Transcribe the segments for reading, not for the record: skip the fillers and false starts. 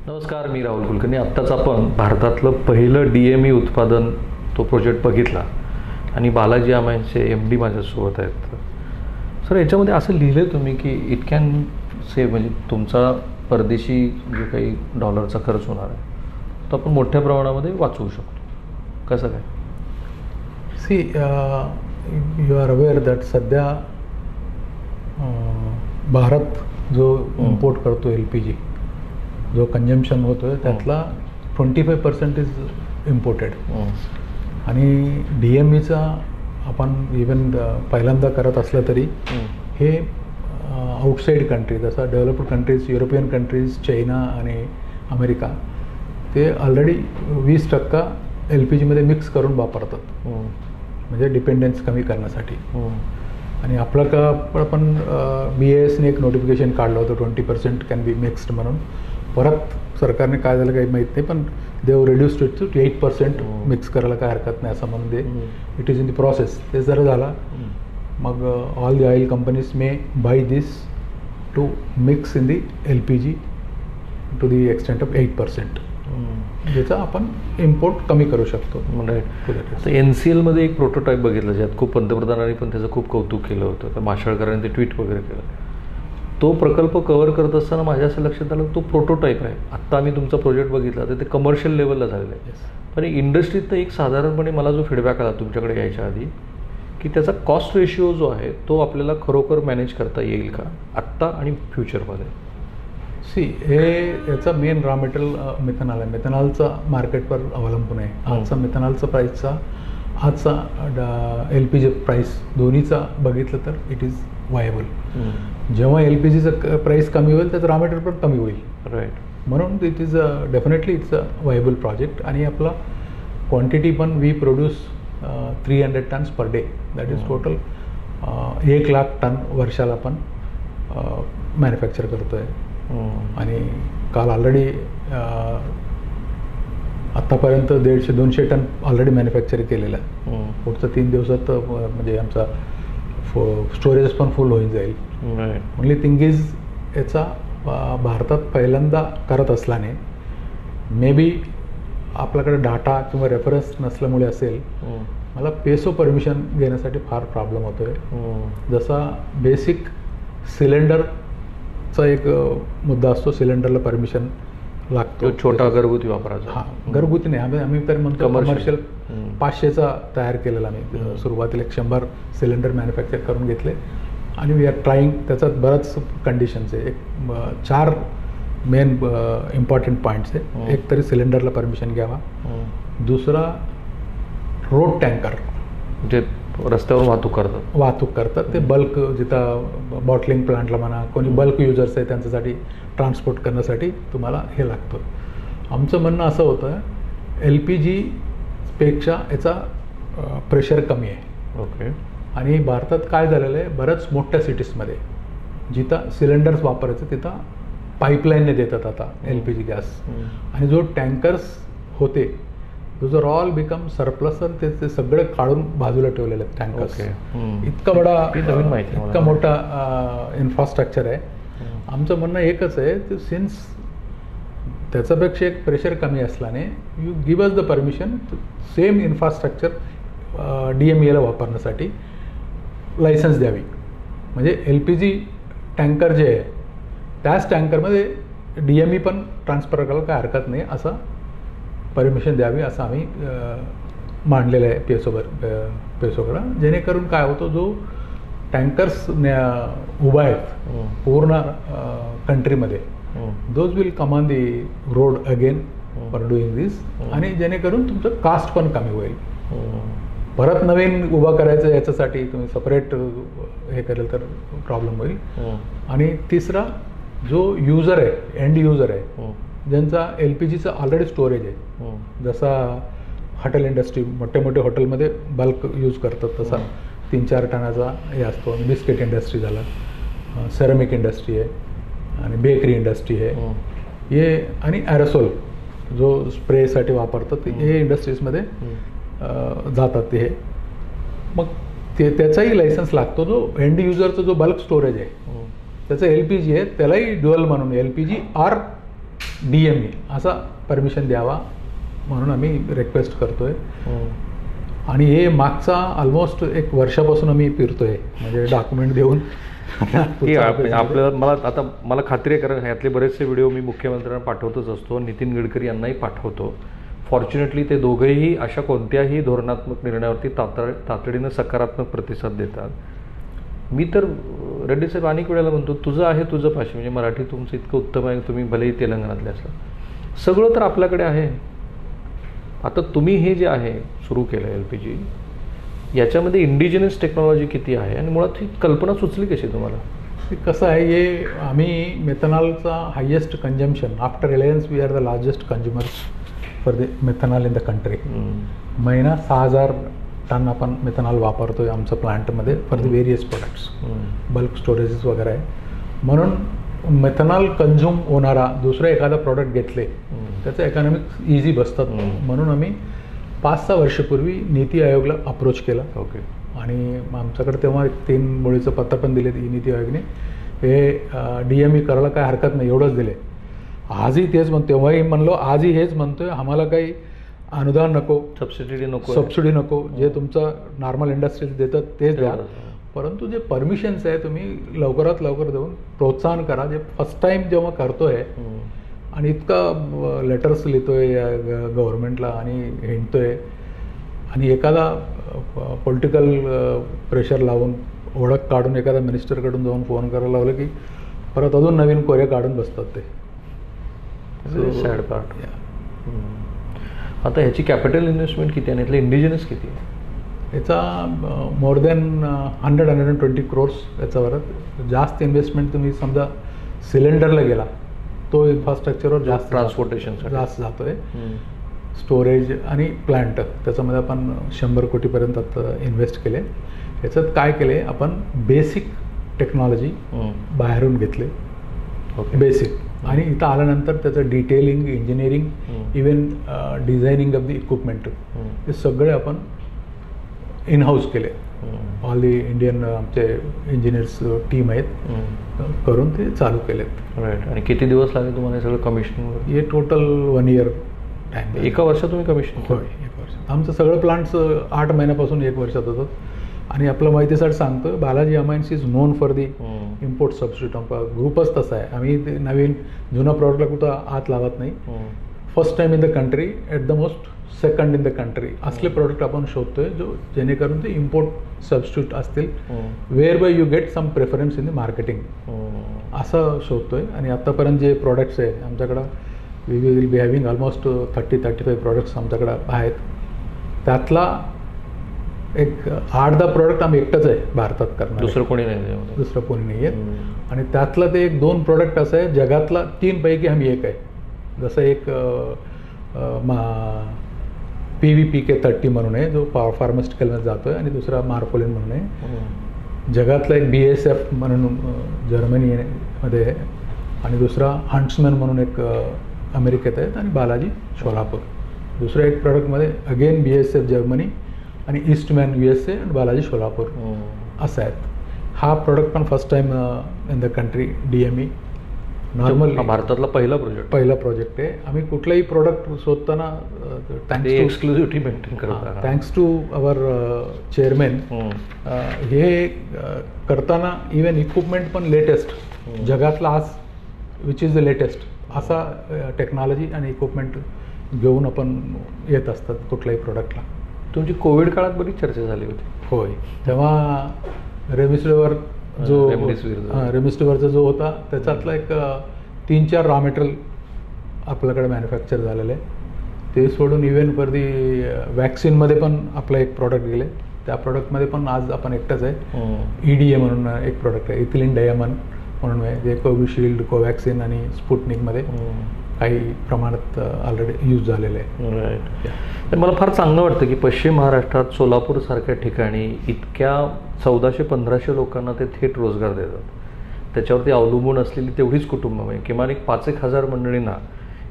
नमस्कार, मी राहुल कुलकर्णी. आत्ताच आपण भारतातलं पहिलं DME उत्पादन तो प्रोजेक्ट बघितला आणि बालाजी आमांचे MD माझ्यासोबत आहेत. सर, याच्यामध्ये असं लिहिलं तुम्ही की इट कॅन सेव्ह, म्हणजे तुमचा परदेशी जो काही डॉलरचा खर्च होणार आहे तो आपण मोठ्या प्रमाणामध्ये वाचवू शकतो. कसं काय? See you are aware that सध्या भारत जो इम्पोर्ट करतो LPG, जो कन्झम्पशन होतो आहे त्यातला 25% इज इम्पोर्टेड. आणि DMEचा आपण इवन पहिल्यांदा करत असलं तरी हे आउटसाईड कंट्री, जसं developed countries, European countries, China आणि अमेरिका, ते ऑलरेडी 20% LPGमध्ये मिक्स करून वापरतात, म्हणजे डिपेंडन्स कमी करण्यासाठी. आणि आपलं का आपण BISने एक नोटिफिकेशन काढलं होतं 20% कॅन बी मिक्स्ड म्हणून. परत सरकारने काय झालं काही माहीत नाही, पण they've reduced it to 8% mix करायला काय हरकत नाही असं म्हणून दे. It is in the process. ते जर झाला मग all the oil companies may buy this to mix in the LPG to the extent of 8%, ज्याचा आपण इम्पोर्ट कमी करू शकतो. म्हणजे NCLमध्ये एक प्रोटोटाईप बघितलं ज्यात खूप पंतप्रधानांनी पण त्याचं खूप कौतुक केलं होतं, तर माशेलकरांनी ते ट्विट वगैरे केलं. तो प्रकल्प कव्हर करत असताना माझ्या असं लक्षात आलं तो प्रोटोटाईप आहे. आत्ता आम्ही तुमचा प्रोजेक्ट बघितला तर ते कमर्शियल लेवलला झालेलं आहे. पण इंडस्ट्रीत तर एक साधारणपणे मला जो फीडबॅक आला तुमच्याकडे यायच्या आधी, की त्याचा कॉस्ट रेशिओ जो आहे तो आपल्याला खरोखर मॅनेज करता येईल का आत्ता आणि फ्युचरमध्ये? सी, हे याचा मेन रॉ मटेरियल मिथेनॉल आहे. मिथेनॉलचा मार्केटवर अवलंबून आहे. आजचा मिथेनॉलचा प्राईसचा, आजचा LPG प्राईस, दोन्हीचा बघितलं तर इट इज वायबल. जेव्हा LPGचं प्राईस कमी होईल त्याचं रॉ मटेरियल पण कमी होईल. राईट. म्हणून it is definitely it's a viable project. आणि आपला क्वांटिटी पण we produce 300 tons per day. That is total 1,00,000 ton वर्षाला आपण मॅन्युफॅक्चर करतो आहे. आणि काल ऑलरेडी आत्तापर्यंत 150-200 टन ऑलरेडी मॅन्युफॅक्चर केलेलं आहे. पुढचं 3 दिवसात म्हणजे आमचा स्टोरेज पण फुल होऊन जाईल. ओनली थिंग इज याचा भारतात पहिल्यांदा करत असल्याने मे बी आपल्याकडे डाटा किंवा रेफरन्स नसल्यामुळे असेल, मला पेसो परमिशन घेण्यासाठी फार प्रॉब्लेम होतो आहे. जसा बेसिक सिलेंडरचा एक मुद्दा असतो, सिलेंडरला परमिशन लागतो. छोटा घरगुती वापरायचा. हां, घरगुती नाही, आम्ही तर म्हणतो कमर्शियल 500चा तयार केलेला. आम्ही सुरुवातीला 100 सिलेंडर मॅन्युफॅक्चर करून घेतले आणि वी आर ट्राईंग. त्याच्यात बऱ्याच कंडिशन्स आहे. एक 4 मेन इम्पॉर्टंट पॉईंट्स आहे. एक तरी सिलेंडरला परमिशन घ्यावा. दुसरा, रोड टँकर जे रस्त्यावर वाहतूक करतात ते बल्क, जिथं बॉटलिंग प्लांटला म्हणा, कोणी बल्क युजर्स आहे त्यांच्यासाठी ट्रान्सपोर्ट करण्यासाठी तुम्हाला हे लागतं. आमचं म्हणणं असं होतं, LPG पेक्षा याचा प्रेशर कमी आहे. ओके. आणि भारतात काय झालेलं आहे, बऱ्याच मोठ्या सिटीजमध्ये जिथं सिलेंडर्स वापरायचं तिथं पाईपलाईनने देतात आता LPG गॅस. आणि जो टँकर्स होते those are all become surplus. आणि ते सगळे काढून बाजूला ठेवलेले आहेत टँकर्स. इतका मोठा इन्फ्रास्ट्रक्चर आहे. आमचं म्हणणं एकच आहे, ते सिन्स त्याच्यापेक्षा एक प्रेशर कमी असल्याने you give us the permission same infrastructure DMEला वापरण्यासाठी लायसन्स द्यावी. म्हणजे LPG टँकर जे आहे त्याच टँकरमध्ये DME पण ट्रान्सफर करायला काय हरकत नाही, असं परमिशन द्यावी असं आम्ही मांडलेलं आहे पेसोकडं. जेणेकरून काय होतं, जो टँकर्स उभा आहेत पूर्ण कंट्रीमध्ये, those will come on the road again for doing this. आणि जेणेकरून तुमचं कास्ट पण कमी होईल. परत नवीन उभा करायचं याच्यासाठी तुम्ही सपरेट हे केलं तर प्रॉब्लेम होईल. आणि तिसरा, जो युजर आहे, एंड युजर आहे, ज्यांचा LPGचं ऑलरेडी स्टोरेज आहे, जसा हॉटेल इंडस्ट्री, मोठे हॉटेलमध्ये बल्क यूज करतात, तसा 3-4 टनाचा हे असतो. बिस्किट इंडस्ट्री झाला, सेरामिक इंडस्ट्री आहे आणि बेकरी इंडस्ट्री आहे हे, आणि ॲरोसोल जो स्प्रेसाठी वापरतात हे इंडस्ट्रीजमध्ये जातात ते. हे मग त्याचाही लायसन्स लागतो. जो एंड युजरचा जो बल्क स्टोरेज आहे त्याचं LPG आहे, त्यालाही ड्युअल म्हणून LPG ऑर DME असा परमिशन द्यावा म्हणून आम्ही रिक्वेस्ट करतोय. आणि हे मागचा ऑलमोस्ट 1 वर्षापासून आम्ही फिरतोय, म्हणजे डॉक्युमेंट देऊन. आपल्याला मला खात्री आहे, कारण ह्यातले बरेचसे व्हिडिओ मी मुख्यमंत्र्यांना पाठवतच असतो, नितीन गडकरी यांनाही पाठवतो. फॉर्च्युनेटली ते दोघेही अशा कोणत्याही धोरणात्मक निर्णयावरती तातडीनं सकारात्मक प्रतिसाद देतात. मी तर रेड्डी साहेब अनेक वेळेला म्हणतो, तुझं आहे तुझं पाशी, म्हणजे मराठी तुमचं इतकं उत्तम आहे, तुम्ही भलेही तेलंगणातले असला, सगळं तर आपल्याकडे आहे. आता तुम्ही हे जे आहे सुरू केलं LPG, याच्यामध्ये इंडिजिनस टेक्नॉलॉजी किती आहे आणि मुळात ही कल्पना सुचली कशी तुम्हाला? कसं आहे, हे आम्ही मेथनॉलचा highest consumption after Reliance, we are the largest consumers for the methanol in the country. महिना 6,000 टन आपण मेथनॉल वापरतोय आमच्या प्लांटमध्ये for the various products, bulk storages वगैरे आहे. म्हणून मेथनॉल कन्झ्युम होणारा दुसरं एखादा प्रॉडक्ट घेतले त्याचं इकॉनॉमिक्स इझी बसतात. म्हणून आम्ही 5-6 वर्षापूर्वी नीती आयोगला अप्रोच केला. ओके. आणि आमच्याकडे तेव्हा 3 मुळीचं पत्र पण दिले नीती आयोगने, हे DME करायला काय हरकत नाही एवढंच दिले. आजही तेच म्हणतो, तेव्हाही म्हणलो, आजही हेच म्हणतोय, आम्हाला काही अनुदान नको, सबसिडी नको, जे तुमचं नॉर्मल इंडस्ट्रीज देतात तेच द्या. परंतु जे परमिशन्स आहे तुम्ही लवकरात लवकर देऊन प्रोत्साहन करा. जे फर्स्ट टाईम जेव्हा करतोय आणि इतका लेटर्स लिहितोय गव्हर्नमेंटला आणि हिंडतोय, आणि एखादा पॉलिटिकल प्रेशर लावून ओळख काढून एखाद्या मिनिस्टरकडून जाऊन फोन करायला लावलं की परत अजून नवीन कोरे काढून बसतात ते. Sad part. आता ह्याची कॅपिटल इन्व्हेस्टमेंट किती आहे, यातलं इंडिजिनस किती आहे? याचा मोर दॅन 100-120 crores याच्यावर. जास्त इन्व्हेस्टमेंट तुम्ही समजा सिलेंडरला गेला तो इन्फ्रास्ट्रक्चरवर जास्त ट्रान्सपोर्टेशन जास्त जातोय. स्टोरेज आणि प्लांट त्याच्यामध्ये आपण 100 कोटीपर्यंत आता इन्व्हेस्ट केले. याच्यात काय केले, आपण बेसिक टेक्नॉलॉजी बाहेरून घेतले, बेसिक, आणि इथं आल्यानंतर त्याचं detailing, engineering, even designing of the equipment, हे सगळे आपण इन हाऊस केले. ऑल दी इंडियन आमचे इंजिनियर्स टीम आहेत, करून ते चालू केलेत. राईट. आणि किती दिवस लागले तुम्हाला हे सगळं कमिशनिंग? हे टोटल 1 year टाईम. 1 वर्षात तुम्ही कमिशन? होय, 1 वर्षात. आमचं सगळं प्लांट्स 8 महिन्यापासून 1 वर्षात होतात. आणि आपलं माहितीसाठी सांगतो, Balaji amines is non for the import substitute. आमचा ग्रुपच तसा आहे, आम्ही ते नवीन जुना प्रॉडक्टला कुठं हात लावत नाही. First time in the country, at the most second in the country असले प्रोडक्ट आपण शोधतोय जो जेणेकरून ते इम्पोर्ट सबस्टिट्यूट असतील, where by you get some preference in the marketing, असं शोधतोय. आणि आत्तापर्यंत जे प्रोडक्ट्स आहे आमच्याकडं, we will be having almost 30-35 products आमच्याकडं आहेत. त्यातला एक 8-10 प्रोडक्ट आम्ही एकटंच आहे भारतात करणार, दुसरं कोणी नाही, दुसरं कोणी नाही आहे. आणि त्यातलं ते 1-2 प्रोडक्ट असं आहे जगातला 3 पैकी आम्ही एक आहे. जसं एक PVPK30 म्हणून आहे जो फार्मास्युटिकलमध्ये जातो आहे, आणि दुसरा मार्फोलिन म्हणून आहे. जगातला एक BASF म्हणून जर्मनीमध्ये आहे, आणि दुसरा हंट्समॅन म्हणून एक अमेरिकेत आहेत, आणि बालाजी सोलापूर. दुसऱ्या एक प्रॉडक्टमध्ये अगेन BASF जर्मनी आणि ईस्टमॅन USA आणि बालाजी सोलापूर असं आहेत. हा प्रोडक्ट पण first time in the country DME. Normal भारतातला पहिला प्रोजेक्ट आहे. आम्ही कुठलाही प्रोडक्ट शोधताना एक्सक्लुझिव्हिटी मेंटेन करतो. थँक्स टू अवर चेअरमॅन, हे करताना इवन इक्विपमेंट पण लेटेस्ट, जगातला आज विच इज द लेटेस्ट असा टेक्नॉलॉजी आणि इक्विपमेंट घेऊन आपण येत असतात कुठल्याही प्रोडक्टला. तुमची कोविड काळात बरीच चर्चा झाली होती. होय, तेव्हा रेमडेसिवीरचा जो होता त्याच्यातला एक 3-4 रॉ मटेरियल आपल्याकडे मॅन्युफॅक्चर झालेलं आहे. ते सोडून इव्हन फॉर दी वॅक्सिनमध्ये पण आपलं एक प्रॉडक्ट गेले. त्या प्रॉडक्टमध्ये पण आज आपण एकटाच आहे. EDA म्हणून एक प्रॉडक्ट आहे, इथिलीन डायमंड म्हणून आहे, जे कोविशिल्ड, कोवॅक्सिन आणि स्पुटनिकमध्ये काही प्रमाणात ऑलरेडी यूज झालेलं आहे. राईट. मला फार चांगलं वाटतं की पश्चिम महाराष्ट्रात सोलापूरसारख्या ठिकाणी इतक्या 1400-1500 लोकांना ते थेट रोजगार देतात. त्याच्यावरती अवलंबून असलेली तेवढीच कुटुंब, म्हणजे किमान एक 5-1 हजार मंडळींना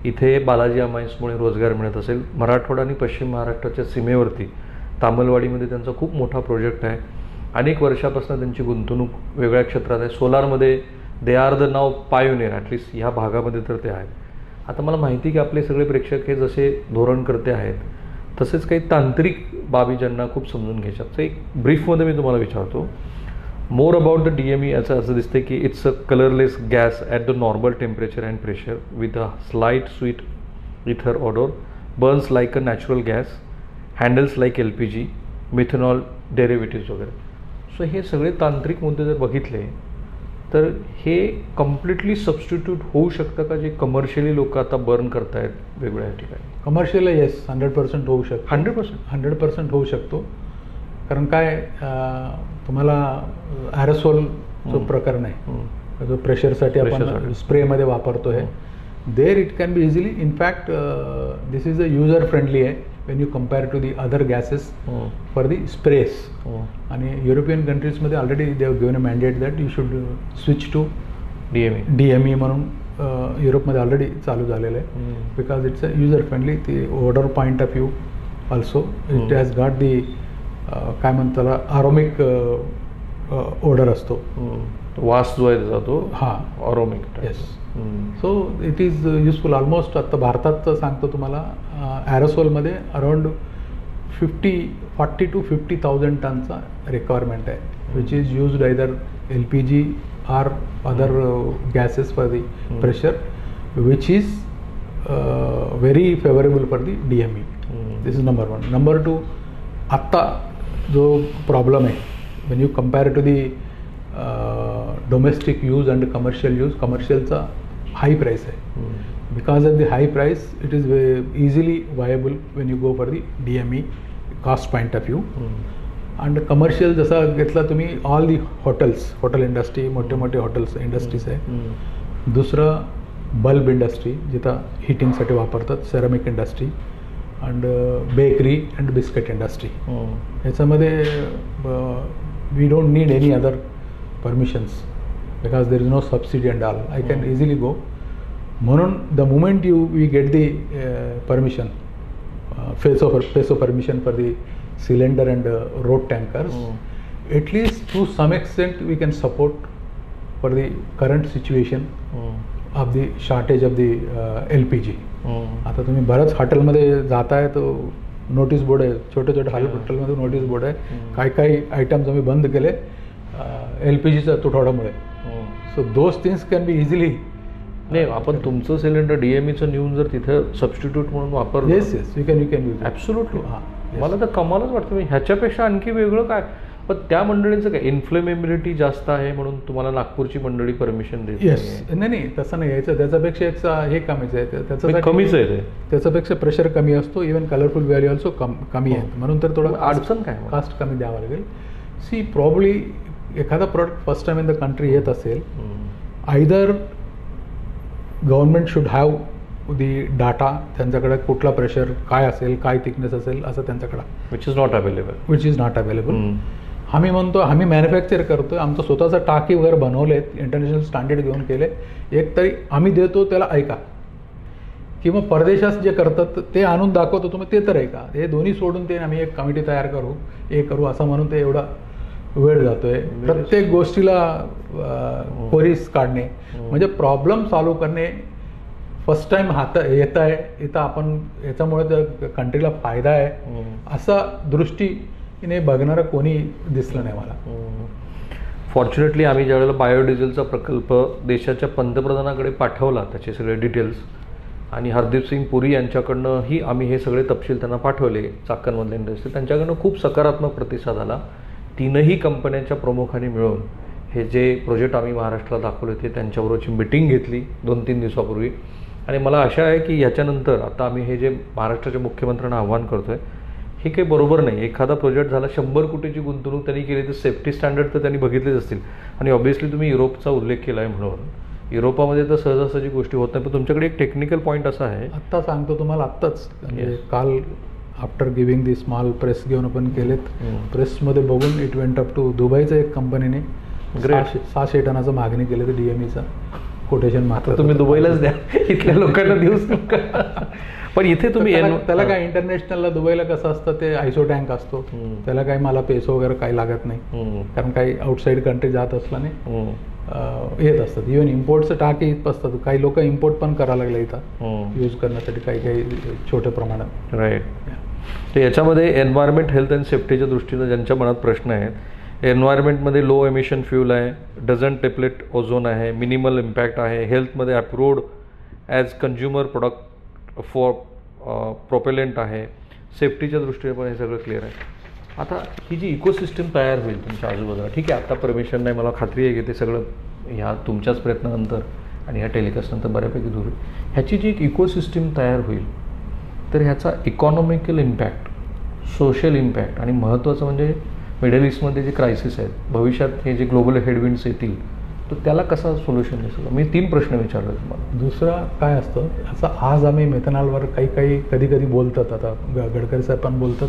इथे बालाजी अमाइन्समुळे रोजगार मिळत असेल. मराठवाडा आणि पश्चिम महाराष्ट्राच्या सीमेवरती तामलवाडीमध्ये त्यांचा खूप मोठा प्रोजेक्ट आहे. अनेक वर्षापासून त्यांची गुंतवणूक वेगळ्या क्षेत्रात आहे. सोलारमध्ये दे आर द नाव पायोनियर, ॲटलिस्ट ह्या भागामध्ये तर ते आहेत. आता मला माहिती की आपले सगळे प्रेक्षक हे जसे धोरणकर्ते आहेत तसेच काही तांत्रिक बाबी ज्यांना खूप समजून घ्यायच्यात. तर एक ब्रीफमध्ये मी तुम्हाला विचारतो, मोर अबाउट द DME. असं दिसते की it's a colourless gas at the normal temperature and pressure with a slight sweet ether odour, burns like a natural gas, handles like LPG, methanol derivatives वगैरे. सो हे सगळे तांत्रिक मुद्दे जर बघितले तर हे कम्प्लिटली सबस्टिट्यूट होऊ शकतं का जे कमर्शियली लोक आता बर्न करतायत वेगवेगळ्या ठिकाणी? कमर्शियल येस 100% होऊ शकतो. 100% होऊ शकतो. कारण काय तुम्हाला ॲरोसोल जो प्रकार आहे जो प्रेशरसाठी आपण स्प्रेमध्ये वापरतोय, there it can be easily. In fact this is a user friendly आहे when you compare to the other gases for the sprays. आणि युरोपियन कंट्रीजमध्ये already they have given a mandate that you should switch to DME म्हणून युरोपमध्ये already चालू झालेलं आहे. Because it's a user friendly. ती other point of view also it has got the काय म्हणतात त्याला आरोमिक ओडर असतो, वास जो आहे त्याचा तो ऑरोमिक. Yes. So it is useful. Almost आता भारतात सांगतो तुम्हाला ॲरोसोलमध्ये अराउंड 40 to 50,000 टनचा रिक्वायरमेंट आहे, which is used either LPG or other gases for the pressure, which is very favorable for the DME. This is number one. Number two, आत्ता जो problem आहे when you compare to the domestic use and commercial use, commercialचा high price आहे. Because of the high price, it is easily viable when you go for the DME cost point of view. And commercial जसं घेतला तुम्ही all the hotel industry, मोठे मोठे hotels industries आहे. दुसरं bulb industry जिथं हिटिंगसाठी वापरतात, ceramic industry and bakery and biscuit industry. याच्यामध्ये we don't need any other permissions because there is no subsidy and all. I can easily go. म्हणून the moment we get the permission, phase of permission for the cylinder and road tankers, at least to some extent we can support for the current situation of the shortage of the LPG. आता तुम्ही बऱ्याच हॉटेलमध्ये जाताय तो notice board आहे, छोटे छोटे हॉटेलमध्ये नोटीस बोर्ड आहे, काही आयटम्स आम्ही बंद केले LPGच्या तुटवड्यामुळे. So those things can be easily. नाही, आपण तुमचं सिलेंडर DMEचं नेऊन जर तिथं सबस्टिट्यूट म्हणून वापरलं, yes you can use absolutely. मला तर कमालच वाटतं. ह्याच्यापेक्षा आणखी वेगळं काय? पण त्या मंडळींचं काय इन्फ्लेमेबिलिटी जास्त आहे म्हणून तुम्हाला नागपूरची मंडळी परमिशन देते? येस. नाही तसं नाही यायचं. त्याच्यापेक्षा हे कमीच आहे. त्याचं कमीच आहे ते. त्याच्यापेक्षा प्रेशर कमी असतो. इव्हन कलरफुल व्हॅल्यू ऑल्सो कमी आहे. म्हणून तर थोडं अडचण काय, कास्ट कमी द्यावं लागेल. सी प्रॉब्ली एखादा product first time in the country येत असेल, either government should have the data, त्यांच्याकडे कुठला प्रेशर काय असेल, काय थिकनेस असेल असं त्यांच्याकडे, विच इज नॉट अवेलेबल. आम्ही म्हणतो आम्ही मॅन्युफॅक्चर करतोय, आमचं स्वतःचं टाकी वगैरे बनवलेत, इंटरनॅशनल स्टँडर्ड घेऊन केले. एक तरी आम्ही देतो त्याला ऐका, किंवा परदेशात जे करतात ते आणून दाखवतो तुम्ही ते तर ऐका. हे दोन्ही सोडून ते आम्ही एक कमिटी तयार करू, हे करू असं म्हणून ते एवढा वेळ जातोय. प्रत्येक गोष्टीला क्वेरीज काढणे म्हणजे प्रॉब्लेम सॉल्व्ह करणे. फर्स्ट टाइम येत आहे इथं आपण, याच्यामुळे तर कंट्रीला फायदा आहे असा दृष्टीने बघणारं कोणी दिसलं नाही मला. फॉर्च्युनेटली आम्ही ज्यावेळेला बायोडिझेलचा प्रकल्प देशाच्या पंतप्रधानाकडे पाठवला, त्याचे सगळे डिटेल्स, आणि हरदीप सिंग पुरी यांच्याकडनंही आम्ही हे सगळे तपशील त्यांना पाठवले, चाकणमधल्या इंडस्ट्री, त्यांच्याकडनं खूप सकारात्मक प्रतिसाद आला. तीनही कंपन्यांच्या प्रमुखांनी मिळून हे जे प्रोजेक्ट आम्ही महाराष्ट्राला दाखवले ते त्यांच्याबरोबरची मिटिंग घेतली 2-3 दिवसापूर्वी. आणि मला आशा आहे की याच्यानंतर आता आम्ही हे जे महाराष्ट्राच्या मुख्यमंत्र्यांना आव्हान करतोय, हे काही बरोबर नाही. एखादा प्रोजेक्ट झाला, 100 कोटीची गुंतवणूक त्यांनी केली, तर सेफ्टी स्टँडर्ड तर त्यांनी बघितलेच असतील. आणि ऑब्व्हियसली तुम्ही युरोपचा उल्लेख केला आहे म्हणून, युरोपामध्ये तर सहजासहजी गोष्टी होत नाही. पण तुमच्याकडे एक टेक्निकल पॉईंट असा आहे, आत्ता सांगतो तुम्हाला, आत्ताच काल after giving the small press घेऊन आपण केलेत. प्रेसमध्ये बघून इट वेंट अप टू दुबईच्या एक कंपनीने 600 टनाचं मागणी केली तर DMEचा कोटेशन मात्र. तुम्ही दुबईलाच द्या, इथल्या लोकांना देऊच नका. पण इथे तुम्ही त्याला काय इंटरनॅशनलला दुबईला कसं असतं, ते आयसो टँक असतो, त्याला काही मला पेसो वगैरे काही लागत नाही, कारण काही आउटसाईड कंट्री जात असल्याने येत असतात. इव्हन इम्पोर्टचं टाकी येत असतात. काही लोक इम्पोर्ट पण करायला लागले इथं यूज करण्यासाठी काही काही छोट्या प्रमाणात. राईट. तर याच्यामध्ये एन्व्हायरमेंट, हेल्थ अँड सेफ्टीच्या दृष्टीनं ज्यांच्या मनात प्रश्न आहेत, एन्व्हायरमेंटमध्ये लो एमिशन फ्यूल आहे, डझंट टेप्लेट ओझोन आहे, मिनिमल इम्पॅक्ट आहे, हेल्थमध्ये approved as consumer product for propellant आहे, सेफ्टीच्या दृष्टीने पण हे सगळं क्लिअर आहे. आता ही जी इकोसिस्टम तयार होईल तुमच्या आजूबाजूला, ठीक आहे आता परमिशन नाही, मला खात्री आहे की ते सगळं ह्या तुमच्याच प्रयत्नानंतर आणि ह्या टेलिकास्टनंतर बऱ्यापैकी दूर होईल. ह्याची जी एक इकोसिस्टम तयार होईल तर ह्याचा इकॉनॉमिकल इम्पॅक्ट, सोशल इम्पॅक्ट आणि महत्त्वाचं म्हणजे मिडल ईस्टमध्ये जे क्रायसिस आहेत, भविष्यात हे जे ग्लोबल हेडविंड्स येतील तर त्याला कसा सोल्युशन दिसेल. मी 3 प्रश्न विचारले तुम्हाला. दुसरं काय असतं असं, आज आम्ही मेथनॉलवर काही कधी कधी बोलतात. आता गडकरी साहेब पण बोलतात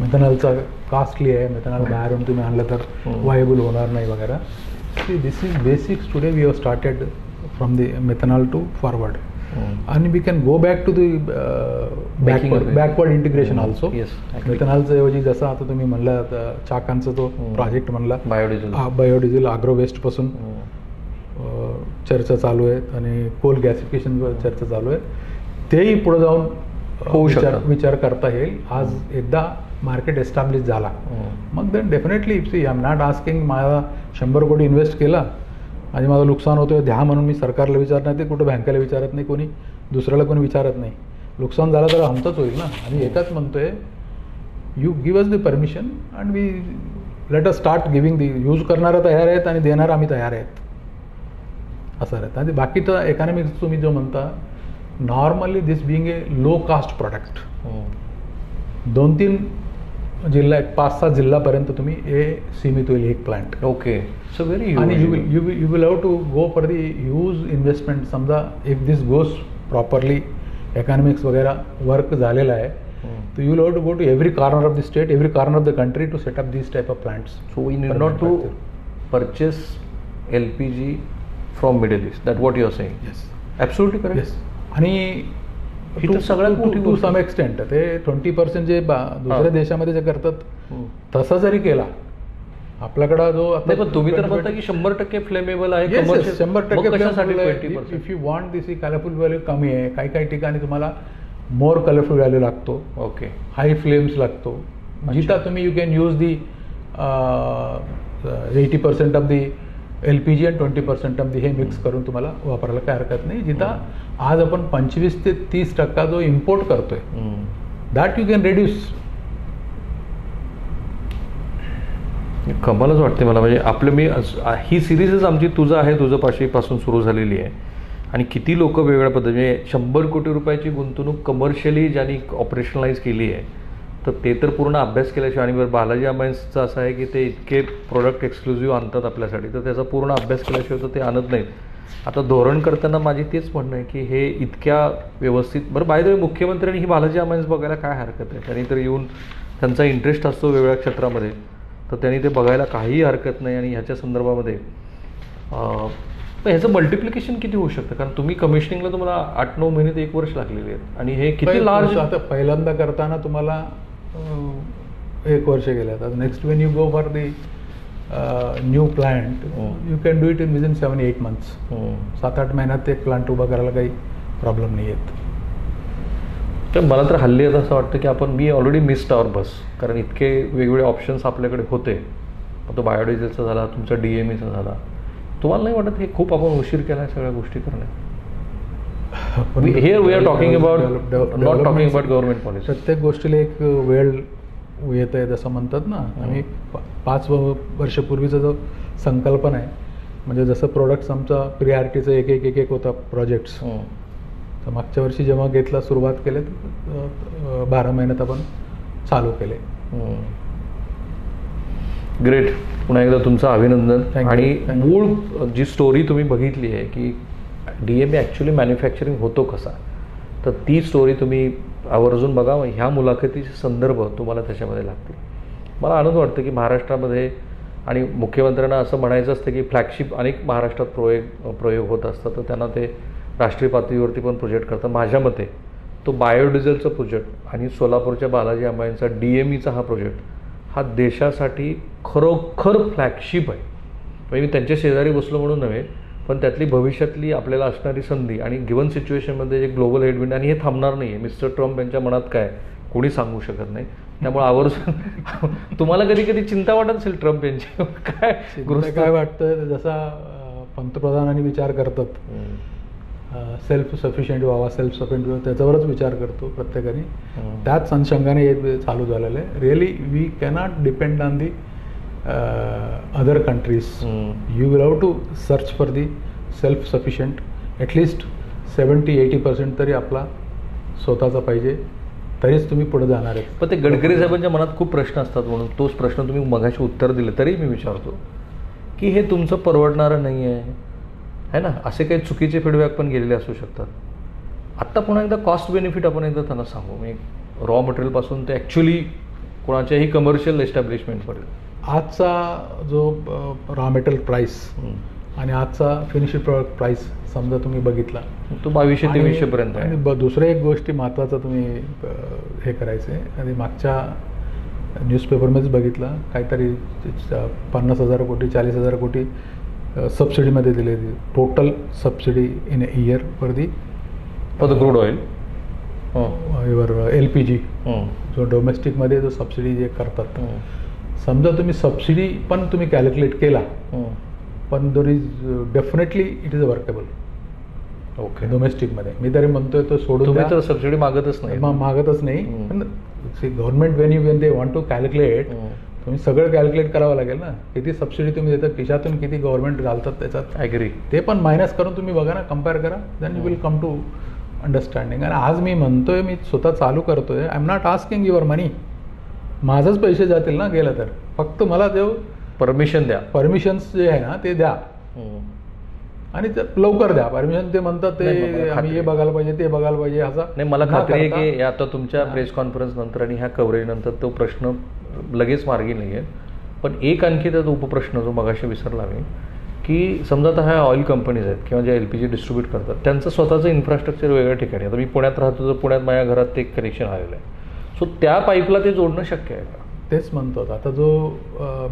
मेथनॉलचा कॉस्टली आहे, मेथनॉल बाहेरून तुम्ही आणलं तर वायबल होणार नाही वगैरे. This is basics. Today we have started from the methanol to forward आणि we can go back to the backward integration also. मेथनॉलचं ऐवजी जसं आता तुम्ही म्हणला चाकांचा तो प्रोजेक्ट म्हणला, बायोडिझेल ॲग्रोवेस्टपासून चर्चा चालू आहे आणि कोल गॅसिफिकेशनवर चर्चा चालू आहे. तेही पुढे जाऊन विचार करता येईल. आज एकदा मार्केट एस्टॅब्लिश झाला मग then definitely see I am not asking माझा 100 कोटी इन्व्हेस्ट केला आणि माझं नुकसान होतं द्या म्हणून मी सरकारला विचारत नाही, ते कुठं बँकेला विचारत नाही, कोणी दुसऱ्याला कोणी विचारत नाही. नुकसान झालं तर आमचंच होईल ना. आम्ही एकच म्हणतोय you give us the permission and we let us start giving the. Use करणारा तयार आहेत आणि देणारा आम्ही तयार आहेत असं राहतं. आणि बाकीचं इकॉनॉमिक्स तुम्ही जो म्हणता, normally this being a low cost product, 2-3 जिल्हा 5-6 जिल्ह्यापर्यंत तुम्ही हे सीमित होईल एक प्लांट. ओके. सो व्हेरी आणि you will have to go for the huge investment. समजा if this goes properly, economics वगैरे वर्क झालेला आहे, तर you will have to go to every corner of the state, every corner of the country to set up this type of plants. So we need not to purchase LPG from middle east. That what you are saying. Yes, absolutely correct. Yes. आणि to some extent ते 20% जे दुसऱ्या देशामध्ये जे करतात तसं जरी केला आपल्याकडं जो आता. पण तुम्ही तर म्हणता की 100% फ्लेमेबल आहे, 100%. If you want this colourful value कमी आहे, काही ठिकाणी तुम्हाला मोर कलरफुल व्हॅल्यू लागतो. ओके. हाय फ्लेम्स लागतो. जिथं तुम्ही you can use the 80% of the LPG आणि 20% ऑफ दी हे मिक्स करून तुम्हाला वापरायला काय हरकत नाही. जिथं आज आपण 25 ते 30% जो इम्पोर्ट करतोय दॅट यू कॅन रिड्यूस. कमालच वाटते मला. म्हणजे आपलं ही सिरीजच आमची तुझं आहे तुझं पासून सुरू झालेली आहे आणि किती लोक वेगवेगळ्या पद्धतीने 100 कोटी रुपयाची गुंतवणूक कमर्शियली ज्यांनी ऑपरेशनलाइज केली आहे तर ते तर पूर्ण अभ्यास केल्याशिवाय. आणि बालाजी अमायन्सचं असं आहे की ते इतके प्रोडक्ट एक्सक्लुझिव्ह आणतात आपल्यासाठी, तर त्याचा पूर्ण अभ्यास केल्याशिवाय तर ते आणत नाहीत. आता धोरण करताना माझी तेच म्हणणं आहे की हे इतक्या व्यवस्थित. बरं, बाय द वे मुख्यमंत्र्यांनी ही बालाजी अमायन्स बघायला काय हरकत आहे. त्यांनी तर येऊन त्यांचा इंटरेस्ट असतो वेगवेगळ्या क्षेत्रामध्ये, तर त्यांनी ते बघायला काहीही हरकत नाही. आणि ह्याच्या संदर्भामध्ये ह्याचं मल्टिप्लिकेशन किती होऊ शकतं. कारण तुम्ही कमिशनिंगला तुम्हाला 8-9 महिने ते 1 वर्ष लागलेले आहेत आणि हे किती लार्ज. आता पहिल्यांदा करताना तुम्हाला 1 वर्ष गेलं. आता next Wien you go for the new plant you can do it in within 7-8 months. 7-8 महिन्यात ते प्लांट उभा करायला काही प्रॉब्लेम नाही येत. तर मला तर हल्ली आता असं वाटतं की मी ऑलरेडी मिस्ड आवर बस. कारण इतके वेगवेगळे ऑप्शन्स आपल्याकडे होते. तो बायोडिझेलचा झाला, तुमचा DMEचा झाला. तुम्हाला नाही वाटत हे खूप आपण उशीर केला आहे सगळ्या गोष्टी करण्यात. Here we are talking about not talking about government policy. प्रत्येक गोष्टीला एक वेळ येत आहे जसं म्हणतात ना. आम्ही 5 वर्षापूर्वीचा जो संकल्पना आहे, म्हणजे जसं प्रोडक्ट्स आमचा प्रियारिटीचं एक होता प्रोजेक्ट्स, तर मागच्या वर्षी जेव्हा घेतला सुरुवात केली तर 12 महिन्यात आपण चालू केले. ग्रेट. पुन्हा एकदा तुमचं अभिनंदन. आणि मूळ जी स्टोरी तुम्ही बघितली आहे की DME ॲक्च्युली मॅन्युफॅक्चरिंग होतो कसा, तर ती स्टोरी तुम्ही आवर्जून बघा. ह्या मुलाखतीचे संदर्भ तुम्हाला त्याच्यामध्ये लागतील. मला आनंद वाटतं की महाराष्ट्रामध्ये आणि मुख्यमंत्र्यांना असं म्हणायचं असतं की फ्लॅगशिप अनेक महाराष्ट्रात प्रयोग होत असतात, तर त्यांना ते राष्ट्रीय पातळीवरती पण प्रोजेक्ट करतात. माझ्या मते तो बायोडिझेलचा प्रोजेक्ट आणि सोलापूरच्या बालाजी अमायन्सचा DMEचा हा प्रोजेक्ट हा देशासाठी खरोखर फ्लॅगशिप आहे. म्हणजे मी त्यांच्या शेजारी बसलो म्हणून नव्हे, पण त्यातली भविष्यातली आपल्याला असणारी संधी आणि गिवन सिच्युएशनमध्ये जे ग्लोबल हेडविंड, आणि हे थांबणार नाही आहे. मिस्टर ट्रम्प यांच्या मनात काय कोणी सांगू शकत नाही. त्यामुळे आवर्जून तुम्हाला कधी कधी चिंता वाटत असेल ट्रम्प यांची काय वाटतं, जसा पंतप्रधानांनी विचार करतात सेल्फ सफिशियंट व्हावा, सेल्फ सफिशियंट व्हावा, त्याच्यावरच विचार करतो प्रत्येकाने. त्याच अनुषंगाने हे चालू झालेलं आहे. Really we cannot depend on the other countries. You will have to search for the self sufficient. At least 70-80% तरी आपला स्वतःचा पाहिजे, तरीच तुम्ही पुढे जाणार आहे. पण ते गडकरी साहेबांच्या मनात खूप प्रश्न असतात, म्हणून तोच प्रश्न तुम्ही मगाशी उत्तर दिलं तरी मी विचारतो की हे तुमचं परवडणारं नाही आहे ना. असे काही चुकीचे फीडबॅक पण गेलेले असू शकतात. आत्ता पुन्हा एकदा कॉस्ट बेनिफिट आपण एकदा त्यांना सांगू. मी रॉ मटेरियलपासून ते ॲक्च्युली कोणाच्याही कमर्शियल एस्टॅब्लिशमेंटपर्यंत आजचा जो रॉ मटेरियल प्राईस आणि आजचा फिनिश्ड प्रॉडक्ट प्राईस समजा तुम्ही बघितला तो 2200-2300 आहे. आणि दुसरं एक गोष्टी महत्त्वाचं तुम्ही हे करायचं आहे. आणि मागच्या न्यूजपेपरमध्येच बघितलं, काहीतरी 50,000 कोटी 40,000 कोटी सबसिडीमध्ये दिले. Total subsidy in year for the crude oil your LPG जो डोमेस्टिकमध्ये जो सबसिडी जे करतात. समजा तुम्ही सबसिडी पण तुम्ही कॅल्क्युलेट केला, पण दर is definitely it is workable. Okay. डोमेस्टिकमध्ये मी तरी म्हणतोय तो सोडून तुम्ही तर सबसिडी मागतच नाही. मागतच नाही. पण government when they want to calculate, तुम्ही सगळं कॅल्क्युलेट करावं लागेल ना. किती सबसिडी तुम्ही देतात, खिशातून किती गव्हर्नमेंट घालतात त्याच्यात. ॲग्री. ते पण मायनस करून तुम्ही बघा ना, कम्पेअर करा, then you will come to understanding. आणि आज मी म्हणतोय, मी स्वतः चालू करतोय, I am not asking your money. माझंच पैसे जातील ना गेलं तर, फक्त मला देऊ परमिशन द्या. परमिशन्स जे आहे ना ते द्या, आणि लवकर द्या परमिशन. ते म्हणतात ते आम्ही हे बघायला पाहिजे, ते बघायला पाहिजे, असा नाही. मला खात्री आहे की आता तुमच्या प्रेस कॉन्फरन्स नंतर आणि ह्या कव्हरेज नंतर तो प्रश्न लगेच मार्गी नाही आहे. पण एक आणखी त्याचा उपप्रश्न जो मगाशी विसरला मी, की समजा आता ह्या ऑइल कंपनीज आहेत किंवा ज्या LPG डिस्ट्रीब्यूट करतात, त्यांचं स्वतःचं इन्फ्रास्ट्रक्चर वेगळ्या ठिकाणी. आता मी पुण्यात राहतो, तर पुण्यात माझ्या घरात ते कनेक्शन आलेलं आहे. सो त्या पाईपला ते जोडणं शक्य आहे का? तेच म्हणतो. आता जो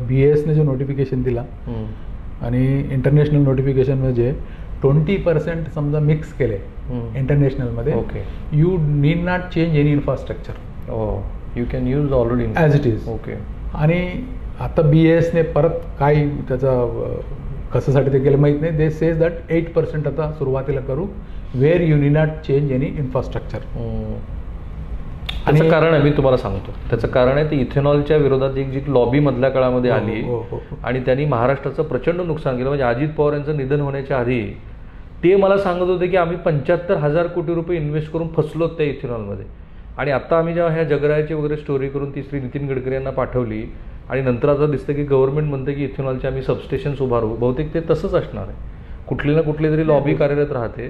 BASने जो नोटिफिकेशन दिला आणि इंटरनॅशनल नोटिफिकेशन म्हणजे 20% समजा मिक्स केले इंटरनॅशनलमध्ये. Okay. You need not change any infrastructure. You can use already as it is. Okay. आणि आता BASने परत काय त्याचा कशासाठी ते केलं माहीत नाही. दे सेज दॅट 8% आता सुरुवातीला करू, where you need not change any infrastructure. त्याचं कारण आहे, मी तुम्हाला सांगतो. त्याचं कारण आहे ते इथेनॉलच्या विरोधात एक जी लॉबी मधल्या काळामध्ये आली आणि त्यांनी महाराष्ट्राचं प्रचंड नुकसान केलं. म्हणजे अजित पवार यांचं निधन होण्याच्या आधी ते मला सांगत होते की आम्ही 75,000 कोटी रुपये इन्व्हेस्ट करून फसलो त्या इथेनॉलमध्ये. आणि आता आम्ही जेव्हा ह्या जगरायाची वगैरे स्टोरी करून ती श्री नितीन गडकरी यांना पाठवली आणि नंतर आता दिसतं की गव्हर्नमेंट म्हणतं की इथेनॉलचे आम्ही सबस्टेशन्स उभारू. बहुतेक ते तसंच असणार आहे. कुठली ना कुठली तरी लॉबी कार्यरत राहते.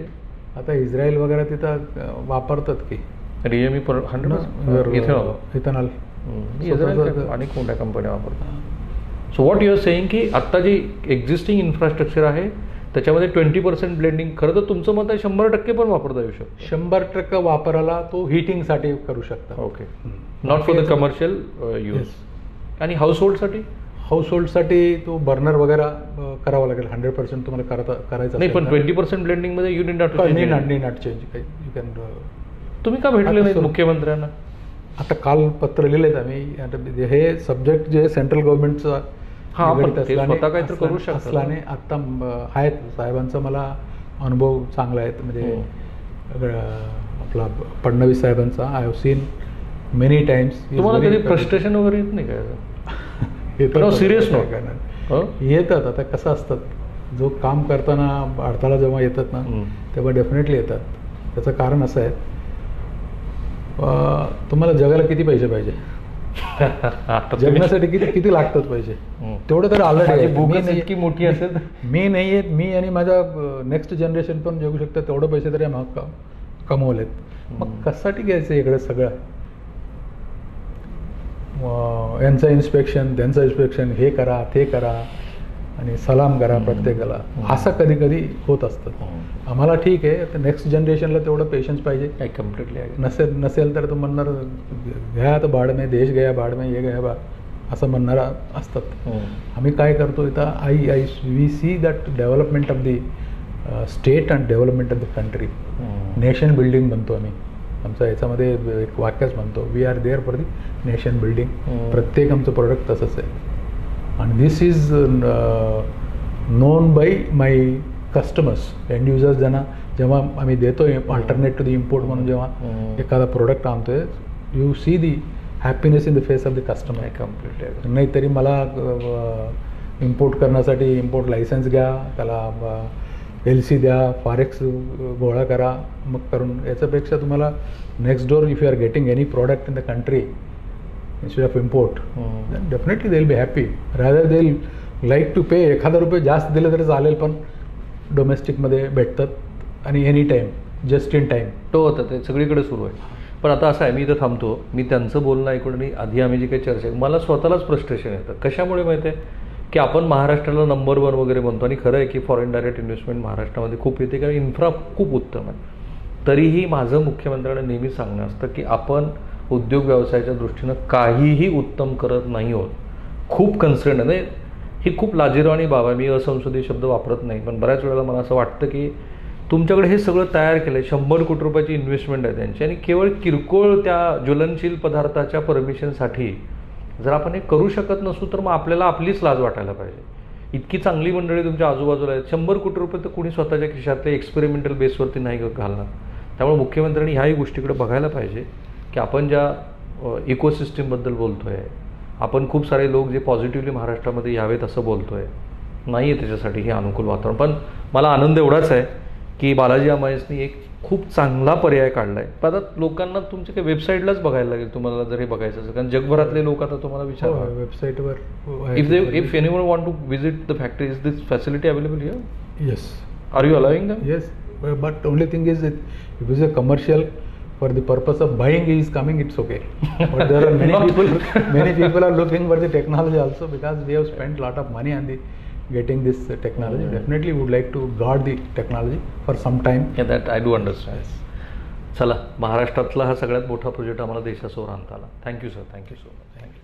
आता इस्रायल वगैरे तिथं वापरतात की रिअमी 100% इथेनॉल अनेक मोठ्या कंपन्या वापरतात. So what you are saying की आत्ता जी एक्झिस्टिंग इन्फ्रास्ट्रक्चर आहे त्याच्यामध्ये 20% ब्लेंडिंग, खरं तर तुमचं मत आहे 100% पण वापरता येऊ शकतो. 100% वापरायला तो हिटिंगसाठी करू शकता. Okay. Not for the commercial use. आणि हाऊसहोल्डसाठी तो बर्नर वगैरे करावा लागेल. 100% तुम्हाला करायचं नाही. पण 20% ब्लेंडिंगमध्ये you need not change. You can. तुम्ही का भेटले नाही मुख्यमंत्र्यांना? आता काल पत्र लिहिलेत आम्ही. हे सब्जेक्ट जे सेंट्रल गव्हर्नमेंटचा असल्याने आत्ता आहेत साहेबांचा मला अनुभव चांगला आहे. म्हणजे आपला फडणवीस साहेबांचा I have seen many times. तुम्हाला कधी फ्रस्ट्रेशन वगैरे येत नाही का? सिरियस येतात. आता कसं असतात, जो काम करताना अडथळा जेव्हा येतात ना तेव्हा डेफिनेटली येतात. त्याचं कारण असं आहे, तुम्हाला जगायला किती पैसे पाहिजे, जगण्यासाठी किती लागतात पैसे, तेवढं तर ऑलरेडी इतकी मोठी असेल. मी नाही येत, मी आणि माझा नेक्स्ट जनरेशन पण जगू शकतं तेवढं पैसे तरी कमवलेत. मग कशासाठी घ्यायचं इकडे सगळं, यांचं इन्स्पेक्शन त्यांचं इन्स्पेक्शन, हे करा ते करा आणि सलाम करा प्रत्येकाला, असं कधी कधी होत असतं. आम्हाला ठीक आहे, तर नेक्स्ट जनरेशनला तेवढं पेशन्स पाहिजे. कम्प्लिटली नसेल तर तो म्हणणार घ्या तर बाड में, देश गया बाड में, ये गया बाड. असं म्हणणारा असतात. आम्ही काय करतो इथं we see that development of the state and development of the country. Nation building म्हणतो आम्ही. आमचा याच्यामध्ये एक वाक्यच म्हणतो, we are there for the nation building. प्रत्येक आमचं प्रोडक्ट तसंच आहे. आणि this is known by my customers, end users. जेव्हा आम्ही देतोय अल्टरनेट टू दी इम्पोर्ट म्हणून जेव्हा एखादा प्रोडक्ट आणतोय, you see the happiness in the face of the customer. Complete. नाहीतरी मला इम्पोर्ट करण्यासाठी इम्पोर्ट लायसन्स घ्या, त्याला LC द्या, फॉरेक्स गोळा करा, मग करून याच्यापेक्षा तुम्हाला next door if you are getting any product in the country instead of import, then definitely they will be happy. Rather they will like to pay. ₹1 जास्त दिलं तरी चालेल, पण डोमेस्टिकमध्ये भेटतात आणि any time, just in time. तो होतं ते सगळीकडे सुरू आहे. पण आता असं आहे, मी इथं थांबतो. मी त्यांचं बोलणं ऐकून आणि आधी आम्ही जी काही चर्चा मला स्वतःलाच फ्रस्ट्रेशन येतं. कशामुळे माहिती आहे की आपण महाराष्ट्राला नंबर 1 वगैरे म्हणतो, आणि खरं आहे की फॉरेन डायरेक्ट इन्व्हेस्टमेंट महाराष्ट्रामध्ये खूप येते, कारण इन्फ्रा खूप उत्तम आहे. तरीही माझं मुख्यमंत्र्यांना नेहमी सांगणं असतं की आपण उद्योग व्यवसायाच्या दृष्टीनं काहीही उत्तम करत नाही आहोत. खूप कन्सर्न आहे. ही खूप लाजिरवाणी बाब आहे. मी असंसदीय शब्द वापरत नाही, पण बऱ्याच वेळेला मला असं वाटतं की तुमच्याकडे हे सगळं तयार केलं आहे, 100 कोटी रुपयाची इन्व्हेस्टमेंट आहे त्यांची, आणि केवळ किरकोळ त्या ज्वलनशील पदार्थाच्या परमिशनसाठी जर आपण हे करू शकत नसू, तर मग आपल्याला आपलीच लाज वाटायला पाहिजे. इतकी चांगली मंडळी तुमच्या आजूबाजूला आहेत. 100 कोटी रुपये तर कुणी स्वतःच्या खिशातले एक्सपेरिमेंटल बेसवरती नाही घालणार. त्यामुळे मुख्यमंत्र्यांनी ह्याही गोष्टीकडे बघायला पाहिजे की आपण ज्या इकोसिस्टीमबद्दल बोलतो आहे, आपण खूप सारे लोक जे पॉझिटिव्हली महाराष्ट्रामध्ये यावेत असं बोलतो आहे, नाही आहे त्याच्यासाठी हे अनुकूल वातावरण. पण मला आनंद एवढाच आहे की बालाजी अमायसनी एक खूप चांगला पर्याय काढला आहे. पण आता लोकांना तुमच्या काही वेबसाईटलाच बघायला लागेल तुम्हाला जर हे बघायचं असेल, कारण जगभरातले लोक आता तुम्हाला विचारतात वेबसाईटवर. If anyone want to visit the factory, is this facility available here? Yes. Are you allowing them? Yes, but only thing is that if it is a commercial for the purpose of buying he is coming, it's okay. But there are many people are looking for the technology also, because we have spent lot of money on the getting this technology. Definitely would like to guard the technology for some time. Yeah, that I do understand. चला, महाराष्ट्रातला हा सगळ्यात मोठा project आम्हाला देशासमोर आणता आला. Thank you sir, thank you so much. Thank you.